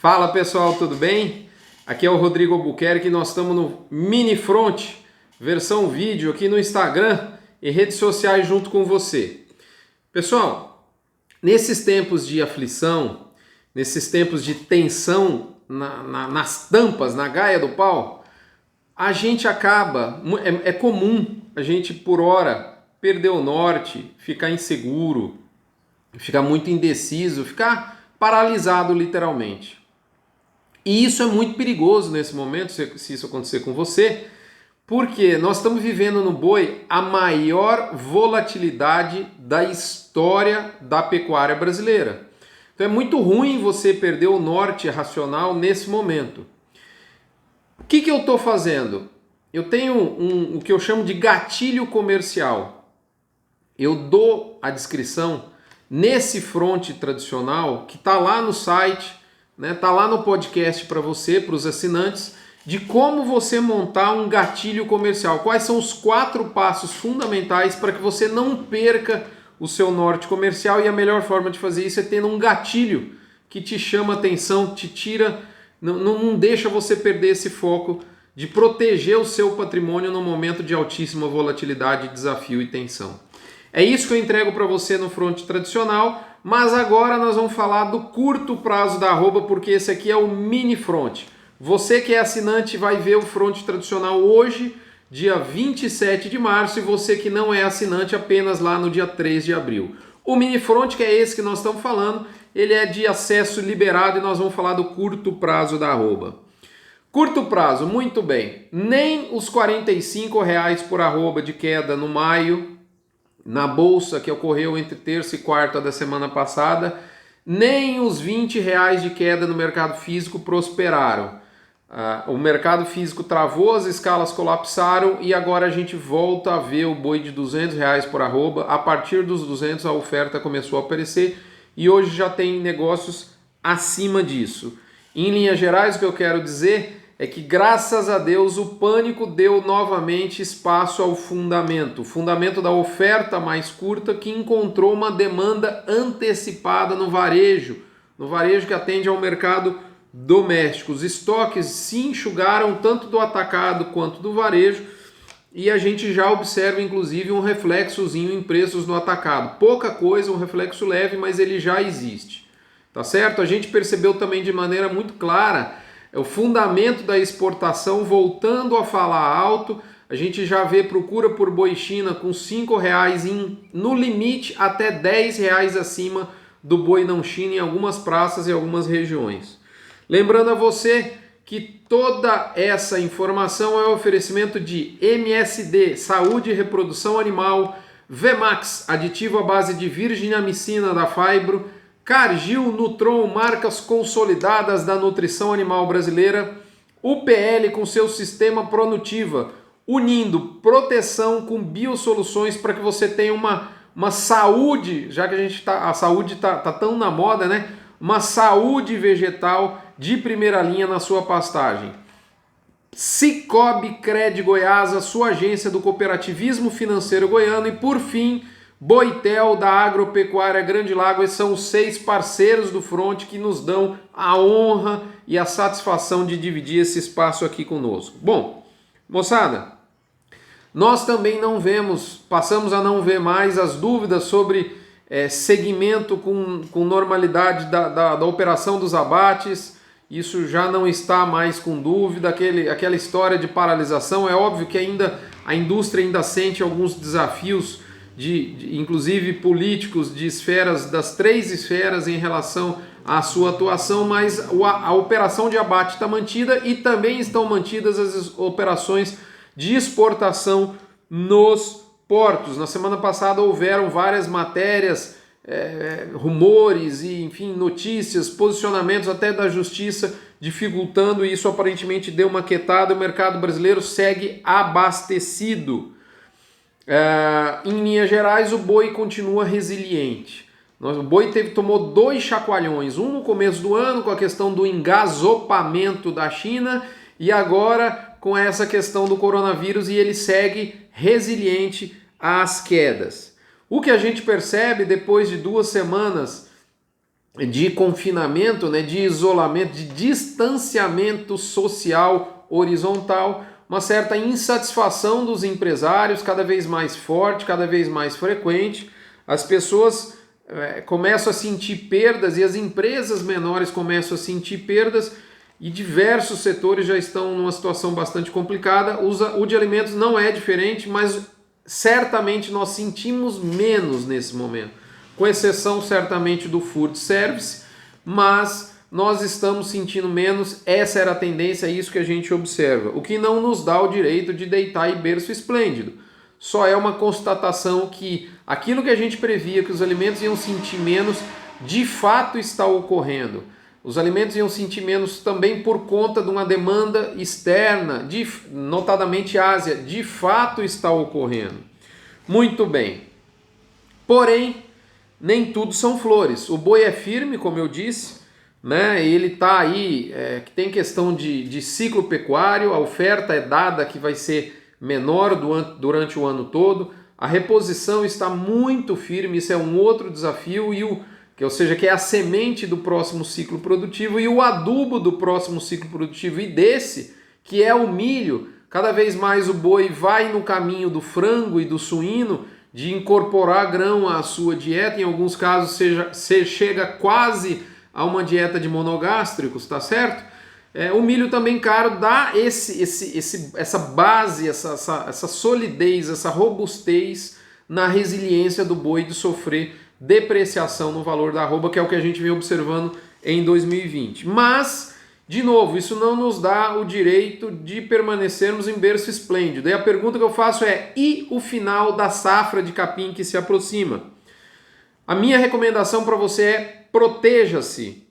Fala pessoal, tudo bem? Aqui é o Rodrigo Albuquerque e nós estamos no Mini Front, versão vídeo aqui no Instagram e redes sociais junto com você. Pessoal, nesses tempos de aflição, nesses tempos de tensão nas tampas, na gaia do pau, a gente acaba, é comum a gente por hora perder o norte, ficar inseguro, ficar muito indeciso, ficar paralisado literalmente. E isso é muito perigoso nesse momento, se isso acontecer com você, porque nós estamos vivendo no boi a maior volatilidade da história da pecuária brasileira. Então é muito ruim você perder o norte racional nesse momento. O que eu estou fazendo? Eu tenho o que eu chamo de gatilho comercial. Eu dou a descrição nesse front tradicional que está lá no site, tá lá no podcast para você, para os assinantes, de como você montar um gatilho comercial. Quais são os 4 passos fundamentais para que você não perca o seu norte comercial, e a melhor forma de fazer isso é tendo um gatilho que te chama atenção, te tira, não deixa você perder esse foco de proteger o seu patrimônio no momento de altíssima volatilidade, desafio e tensão. É isso que eu entrego para você no front tradicional, mas agora nós vamos falar do curto prazo da arroba, porque esse aqui é o mini front. Você que é assinante vai ver o front tradicional hoje, dia 27 de março, e você que não é assinante apenas lá no dia 3 de abril. O mini front, que é esse que nós estamos falando, ele é de acesso liberado e nós vamos falar do curto prazo da arroba. Curto prazo, muito bem. Nem os R$45 por arroba de queda no maio, na bolsa que ocorreu entre terça e quarta da semana passada, nem os R$20 de queda no mercado físico prosperaram. O mercado físico travou, as escalas colapsaram e agora a gente volta a ver o boi de R$200 por arroba. A partir dos 200 a oferta começou a aparecer e hoje já tem negócios acima disso. Em linhas gerais, o que eu quero dizer é que, graças a Deus, o pânico deu novamente espaço ao fundamento. O fundamento da oferta mais curta, que encontrou uma demanda antecipada no varejo que atende ao mercado doméstico. Os estoques se enxugaram tanto do atacado quanto do varejo e a gente já observa, inclusive, um reflexozinho em preços no atacado. Pouca coisa, um reflexo leve, mas ele já existe. Tá certo? A gente percebeu também de maneira muito clara o fundamento da exportação voltando a falar alto. A gente já vê procura por boi China com R$5 no limite até R$10 acima do boi não China em algumas praças e algumas regiões. Lembrando a você que toda essa informação é um oferecimento de MSD, Saúde e Reprodução Animal, Vemax, aditivo à base de virginamicina da Fibro, Cargill, Nutron, marcas consolidadas da nutrição animal brasileira, UPL com seu sistema Pronutiva, unindo proteção com biosoluções para que você tenha uma saúde, já que a saúde tá tão na moda, né? Uma saúde vegetal de primeira linha na sua pastagem. Cicobi Cred Goiás, a sua agência do cooperativismo financeiro goiano, e por fim, Boitel da Agropecuária Grande Lago. Esses são os 6 parceiros do front que nos dão a honra e a satisfação de dividir esse espaço aqui conosco. Bom, moçada, nós também passamos a não ver mais as dúvidas sobre segmento com normalidade da operação dos abates. Isso já não está mais com dúvida, aquela história de paralisação. É óbvio que ainda a indústria ainda sente alguns desafios inclusive políticos das 3 esferas em relação à sua atuação, mas a operação de abate está mantida e também estão mantidas as operações de exportação nos portos. Na semana passada houveram várias matérias, rumores e, enfim, notícias, posicionamentos até da justiça dificultando, e isso aparentemente deu uma quietada. O mercado brasileiro segue abastecido. Em linhas gerais, o boi continua resiliente. O boi tomou 2 chacoalhões, um no começo do ano com a questão do engasopamento da China e agora com essa questão do coronavírus, e ele segue resiliente às quedas. O que a gente percebe depois de 2 semanas de confinamento, né, de isolamento, de distanciamento social horizontal, uma certa insatisfação dos empresários cada vez mais forte, cada vez mais frequente. As pessoas começam a sentir perdas e as empresas menores começam a sentir perdas e diversos setores já estão numa situação bastante complicada. O de alimentos não é diferente, mas certamente nós sentimos menos nesse momento, com exceção certamente do food service, mas nós estamos sentindo menos. Essa era a tendência, é isso que a gente observa, o que não nos dá o direito de deitar em berço esplêndido. Só é uma constatação que aquilo que a gente previa, que os alimentos iam sentir menos, de fato está ocorrendo. Os alimentos iam sentir menos também por conta de uma demanda externa, notadamente Ásia, de fato está ocorrendo. Muito bem. Porém, nem tudo são flores. O boi é firme, como eu disse, né? Ele está aí, tem questão de ciclo pecuário, a oferta é dada que vai ser menor durante o ano todo, a reposição está muito firme, isso é um outro desafio, ou seja, que é a semente do próximo ciclo produtivo e o adubo do próximo ciclo produtivo e desse, que é o milho. Cada vez mais o boi vai no caminho do frango e do suíno, de incorporar grão à sua dieta, em alguns casos chega quase a uma dieta de monogástricos, tá certo? O milho também caro dá essa base, essa solidez, essa robustez na resiliência do boi de sofrer depreciação no valor da arroba, que é o que a gente vem observando em 2020. Mas, de novo, isso não nos dá o direito de permanecermos em berço esplêndido. E a pergunta que eu faço é: e o final da safra de capim que se aproxima? A minha recomendação para você é: proteja-se.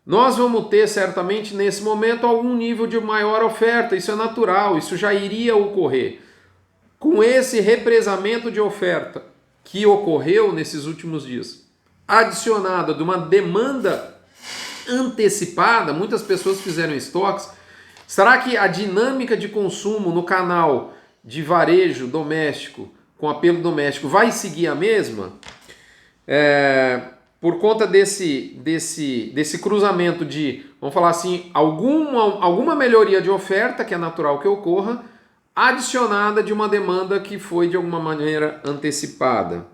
Nós vamos ter certamente nesse momento algum nível de maior oferta, isso é natural, isso já iria ocorrer. Com esse represamento de oferta que ocorreu nesses últimos dias, adicionado de uma demanda antecipada, muitas pessoas fizeram estoques, será que a dinâmica de consumo no canal de varejo doméstico, com apelo doméstico, vai seguir a mesma? Por conta desse cruzamento de, vamos falar assim, alguma melhoria de oferta, que é natural que ocorra, adicionada de uma demanda que foi de alguma maneira antecipada.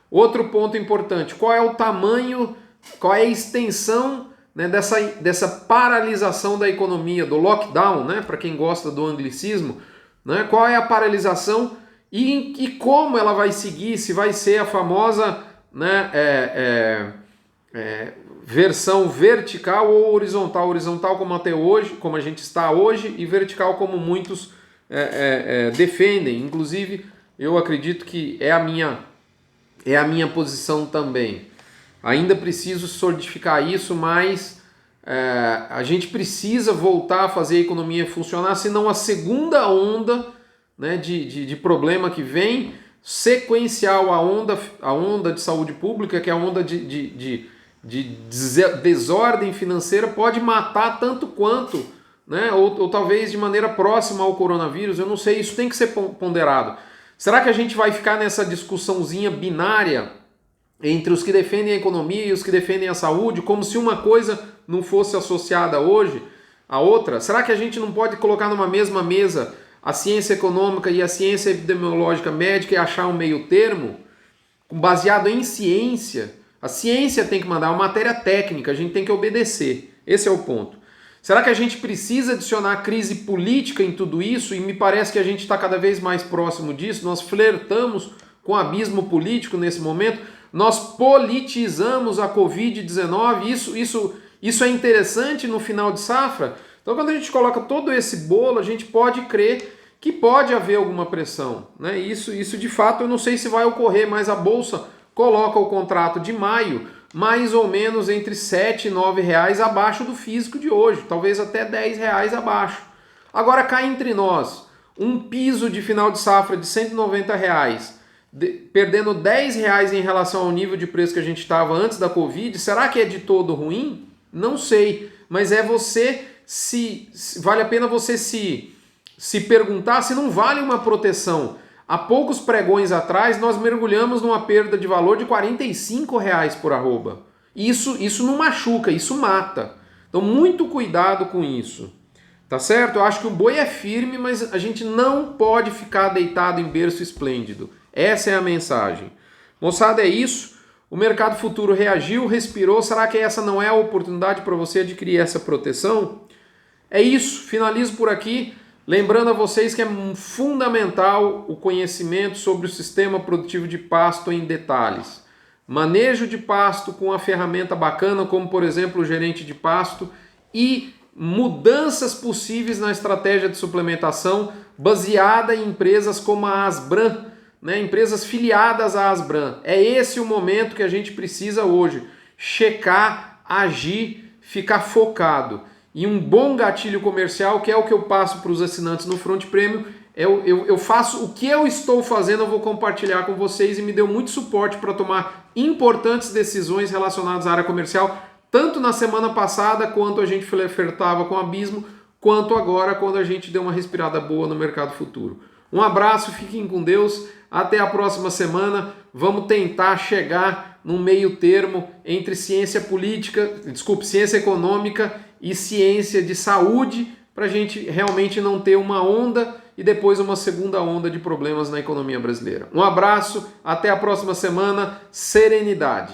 Outro ponto importante: qual é o tamanho, qual é a extensão, né, dessa paralisação da economia, do lockdown, né, para quem gosta do anglicismo, né, qual é a paralisação e como ela vai seguir, se vai ser a famosa, né, versão vertical ou horizontal como até hoje, como a gente está hoje, e vertical como muitos defendem. Inclusive, eu acredito que é a minha posição também. Ainda preciso solidificar isso, mas a gente precisa voltar a fazer a economia funcionar, senão a segunda onda, né, de problema que vem, sequencial a onda de saúde pública, que é a onda de desordem financeira, pode matar tanto quanto, né, ou talvez de maneira próxima ao coronavírus, eu não sei, isso tem que ser ponderado. Será que a gente vai ficar nessa discussãozinha binária entre os que defendem a economia e os que defendem a saúde, como se uma coisa não fosse associada hoje à outra? Será que a gente não pode colocar numa mesma mesa a ciência econômica e a ciência epidemiológica médica e achar um meio termo, baseado em ciência? A ciência tem que mandar uma matéria técnica, a gente tem que obedecer. Esse é o ponto. Será que a gente precisa adicionar crise política em tudo isso? E me parece que a gente está cada vez mais próximo disso. Nós flertamos com abismo político nesse momento. Nós politizamos a Covid-19. Isso é interessante no final de safra. Então, quando a gente coloca todo esse bolo, a gente pode crer que pode haver alguma pressão, né? Isso de fato eu não sei se vai ocorrer, mas a Bolsa coloca o contrato de maio mais ou menos entre R$ 7 e R$ 9 abaixo do físico de hoje, talvez até R$ 10 abaixo. Agora, cá entre nós, um piso de final de safra de R$ 190, perdendo R$ 10 em relação ao nível de preço que a gente estava antes da Covid, será que é de todo ruim? Não sei, mas vale a pena você se perguntar se não vale uma proteção. Há poucos pregões atrás, nós mergulhamos numa perda de valor de R$ 45 por arroba. Isso não machuca, isso mata. Então muito cuidado com isso. Tá certo? Eu acho que o boi é firme, mas a gente não pode ficar deitado em berço esplêndido. Essa é a mensagem. Moçada, é isso. O mercado futuro reagiu, respirou. Será que essa não é a oportunidade para você adquirir essa proteção? É isso. Finalizo por aqui. Lembrando a vocês que é fundamental o conhecimento sobre o sistema produtivo de pasto em detalhes. Manejo de pasto com uma ferramenta bacana, como por exemplo o gerente de pasto, e mudanças possíveis na estratégia de suplementação baseada em empresas como a Asbram, né? Empresas filiadas à Asbram. É esse o momento que a gente precisa hoje. Checar, agir, ficar focado. E um bom gatilho comercial, que é o que eu passo para os assinantes no Front Premium, eu faço o que eu estou fazendo, eu vou compartilhar com vocês e me deu muito suporte para tomar importantes decisões relacionadas à área comercial, tanto na semana passada, quanto a gente flertava com o abismo, quanto agora, quando a gente deu uma respirada boa no mercado futuro. Um abraço, fiquem com Deus, até a próxima semana. Vamos tentar chegar num meio termo entre ciência econômica e ciência de saúde, para a gente realmente não ter uma onda e depois uma segunda onda de problemas na economia brasileira. Um abraço, até a próxima semana, serenidade.